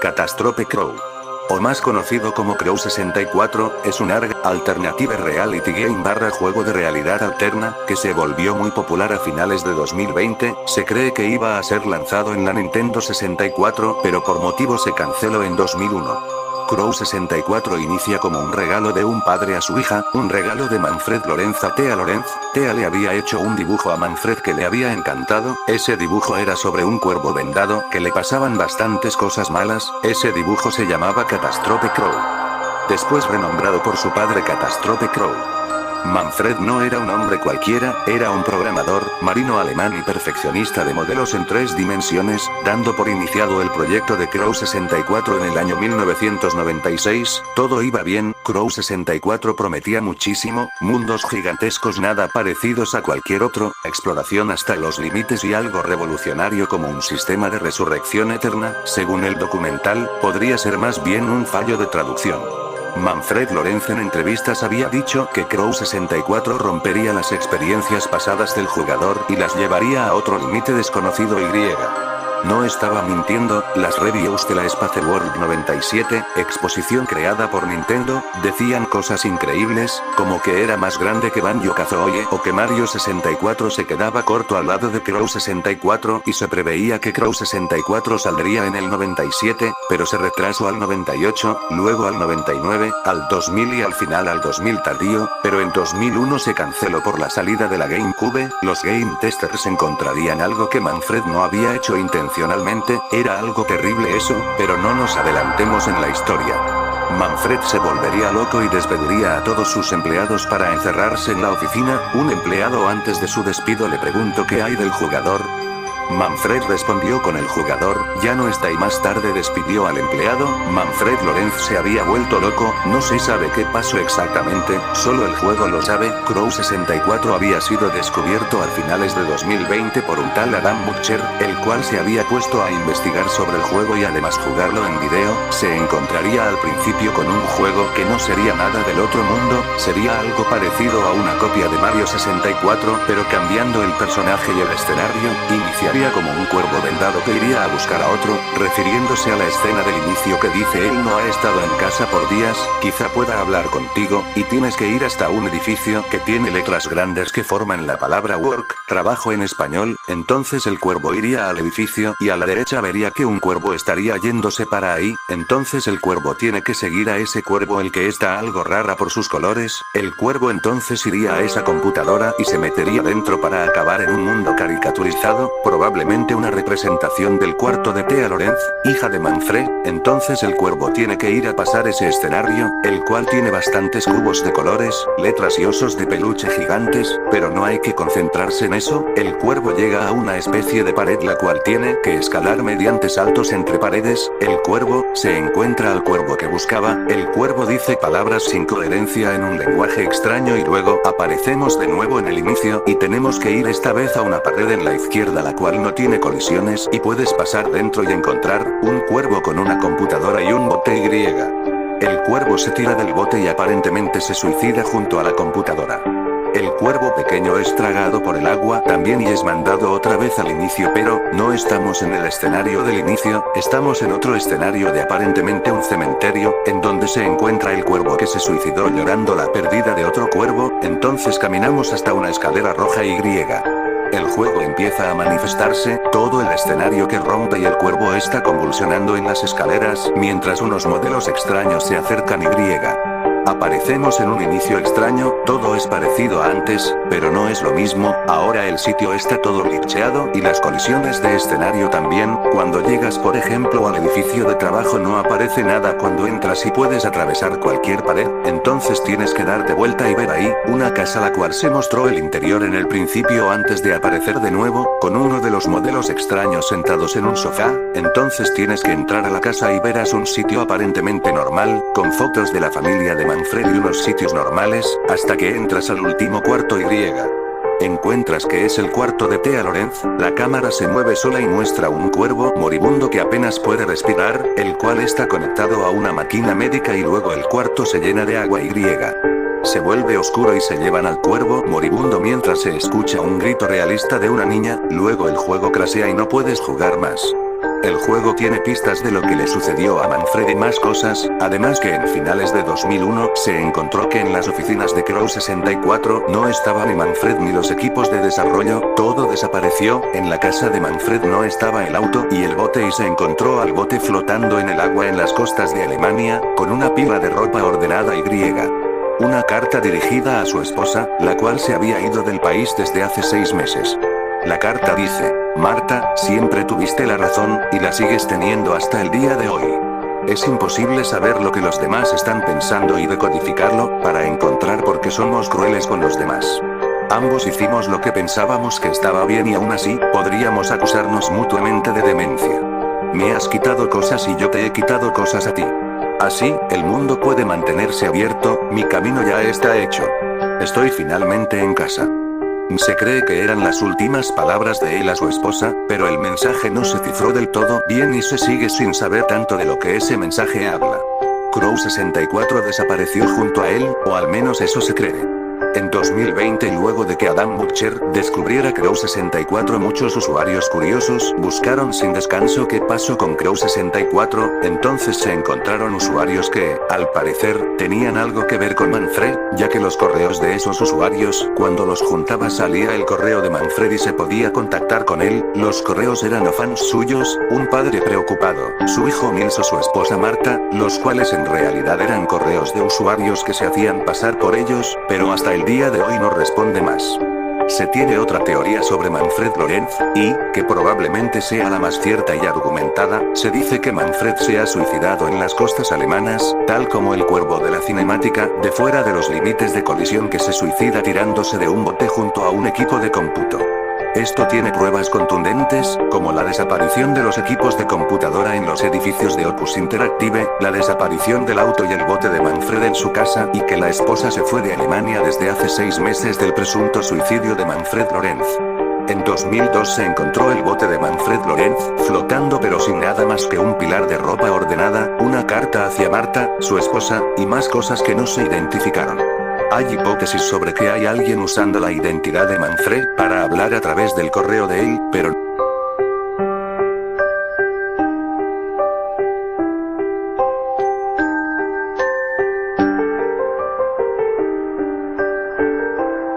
Catastrophe Crow, o más conocido como Crow 64, es un ARG, Alternative Reality Game / juego de realidad alterna, que se volvió muy popular a finales de 2020, se cree que iba a ser lanzado en la Nintendo 64, pero por motivos se canceló en 2001. Crow 64 inicia como un regalo de un padre a su hija, un regalo de Manfred Lorenz a Thea Lorenz. Thea le había hecho un dibujo a Manfred que le había encantado, ese dibujo era sobre un cuervo vendado, que le pasaban bastantes cosas malas, ese dibujo se llamaba Catastrophe Crow. Después renombrado por su padre Catastrophe Crow. Manfred no era un hombre cualquiera, era un programador, marino alemán y perfeccionista de modelos en 3 dimensiones, dando por iniciado el proyecto de Crow 64 en el año 1996, todo iba bien, Crow 64 prometía muchísimo, mundos gigantescos nada parecidos a cualquier otro, exploración hasta los límites y algo revolucionario como un sistema de resurrección eterna, según el documental, podría ser más bien un fallo de traducción. Manfred Lorenz en entrevistas había dicho que Crow 64 rompería las experiencias pasadas del jugador y las llevaría a otro límite desconocido y. No estaba mintiendo, las reviews de la Space World 97, exposición creada por Nintendo, decían cosas increíbles, como que era más grande que Banjo-Kazooie o que Mario 64 se quedaba corto al lado de Crow 64 y se preveía que Crow 64 saldría en el 97, pero se retrasó al 98, luego al 99, al 2000 y al final al 2000 tardío, pero en 2001 se canceló por la salida de la GameCube, los game testers encontrarían algo que Manfred no había hecho intencionalmente, era algo terrible eso, pero no nos adelantemos en la historia. Manfred se volvería loco y despediría a todos sus empleados para encerrarse en la oficina, un empleado antes de su despido le preguntó qué hay del jugador. Manfred respondió con el jugador, ya no está y más tarde despidió al empleado, Manfred Lorenz se había vuelto loco, no se sabe qué pasó exactamente, solo el juego lo sabe, Crow 64 había sido descubierto a finales de 2020 por un tal Adam Butcher, el cual se había puesto a investigar sobre el juego y además jugarlo en video, se encontraría al principio con un juego que no sería nada del otro mundo, sería algo parecido a una copia de Mario 64 pero cambiando el personaje y el escenario, iniciaría como un cuervo vendado que iría a buscar a otro, refiriéndose a la escena del inicio que dice él no ha estado en casa por días, quizá pueda hablar contigo, y tienes que ir hasta un edificio que tiene letras grandes que forman la palabra work, trabajo en español, entonces el cuervo iría al edificio y a la derecha vería que un cuervo estaría yéndose para ahí, entonces el cuervo tiene que seguir a ese cuervo el que está algo rara por sus colores, el cuervo entonces iría a esa computadora y se metería dentro para acabar en un mundo caricaturizado, probablemente una representación del cuarto de Thea Lorenz, hija de Manfred, entonces el cuervo tiene que ir a pasar ese escenario, el cual tiene bastantes cubos de colores, letras y osos de peluche gigantes, pero no hay que concentrarse en eso, el cuervo llega a una especie de pared la cual tiene que escalar mediante saltos entre paredes, el cuervo, se encuentra al cuervo que buscaba, el cuervo dice palabras sin coherencia en un lenguaje extraño y luego aparecemos de nuevo en el inicio y tenemos que ir esta vez a una pared en la izquierda la cual no tiene colisiones y puedes pasar dentro y encontrar un cuervo con una computadora y un bote Y. El cuervo se tira del bote y aparentemente se suicida junto a la computadora. El cuervo pequeño es tragado por el agua también y es mandado otra vez al inicio pero, no estamos en el escenario del inicio, estamos en otro escenario de aparentemente un cementerio, en donde se encuentra el cuervo que se suicidó llorando la pérdida de otro cuervo, entonces caminamos hasta una escalera roja Y. El juego empieza a manifestarse, todo el escenario que rompe y el cuervo está convulsionando en las escaleras, mientras unos modelos extraños se acercan Y. Aparecemos en un inicio extraño, todo es parecido a antes, pero no es lo mismo, ahora el sitio está todo glitcheado y las colisiones de escenario también, cuando llegas por ejemplo al edificio de trabajo no aparece nada cuando entras y puedes atravesar cualquier pared, entonces tienes que darte vuelta y ver ahí, una casa la cual se mostró el interior en el principio antes de aparecer de nuevo, con uno de los modelos extraños sentados en un sofá, entonces tienes que entrar a la casa y verás un sitio aparentemente normal, con fotos de la familia de Manfred y unos sitios normales, hasta que entras al último cuarto Y. Encuentras que es el cuarto de Thea Lorenz, la cámara se mueve sola y muestra un cuervo moribundo que apenas puede respirar, el cual está conectado a una máquina médica y luego el cuarto se llena de agua Y. Se vuelve oscuro y se llevan al cuervo moribundo mientras se escucha un grito realista de una niña, luego el juego crashea y no puedes jugar más. El juego tiene pistas de lo que le sucedió a Manfred y más cosas, además que en finales de 2001 se encontró que en las oficinas de Crow 64 no estaba ni Manfred ni los equipos de desarrollo, todo desapareció, en la casa de Manfred no estaba el auto y el bote y se encontró al bote flotando en el agua en las costas de Alemania, con una pila de ropa ordenada y griega. Una carta dirigida a su esposa, la cual se había ido del país desde hace 6 meses. La carta dice: Marta, siempre tuviste la razón, y la sigues teniendo hasta el día de hoy. Es imposible saber lo que los demás están pensando y decodificarlo, para encontrar por qué somos crueles con los demás. Ambos hicimos lo que pensábamos que estaba bien y aún así, podríamos acusarnos mutuamente de demencia. Me has quitado cosas y yo te he quitado cosas a ti. Así, el mundo puede mantenerse abierto, mi camino ya está hecho. Estoy finalmente en casa. Se cree que eran las últimas palabras de él a su esposa, pero el mensaje no se cifró del todo bien y se sigue sin saber tanto de lo que ese mensaje habla. Crow 64 desapareció junto a él, o al menos eso se cree. En 2020, luego de que Adam Butcher descubriera Crow 64, muchos usuarios curiosos buscaron sin descanso qué pasó con Crow 64, entonces se encontraron usuarios que, al parecer, tenían algo que ver con Manfred, ya que los correos de esos usuarios, cuando los juntaba salía el correo de Manfred y se podía contactar con él, los correos eran o fans suyos, un padre preocupado, su hijo Nils o su esposa Marta, los cuales en realidad eran correos de usuarios que se hacían pasar por ellos, pero hasta el día de hoy no responde más. Se tiene otra teoría sobre Manfred Lorenz, y, que probablemente sea la más cierta y argumentada, se dice que Manfred se ha suicidado en las costas alemanas, tal como el cuervo de la cinemática, de fuera de los límites de colisión que se suicida tirándose de un bote junto a un equipo de cómputo. Esto tiene pruebas contundentes, como la desaparición de los equipos de computadora en los edificios de Opus Interactive, la desaparición del auto y el bote de Manfred en su casa y que la esposa se fue de Alemania desde hace 6 meses del presunto suicidio de Manfred Lorenz. En 2002 se encontró el bote de Manfred Lorenz, flotando pero sin nada más que un pilar de ropa ordenada, una carta hacia Marta, su esposa, y más cosas que no se identificaron. Hay hipótesis sobre que hay alguien usando la identidad de Manfred para hablar a través del correo de él, pero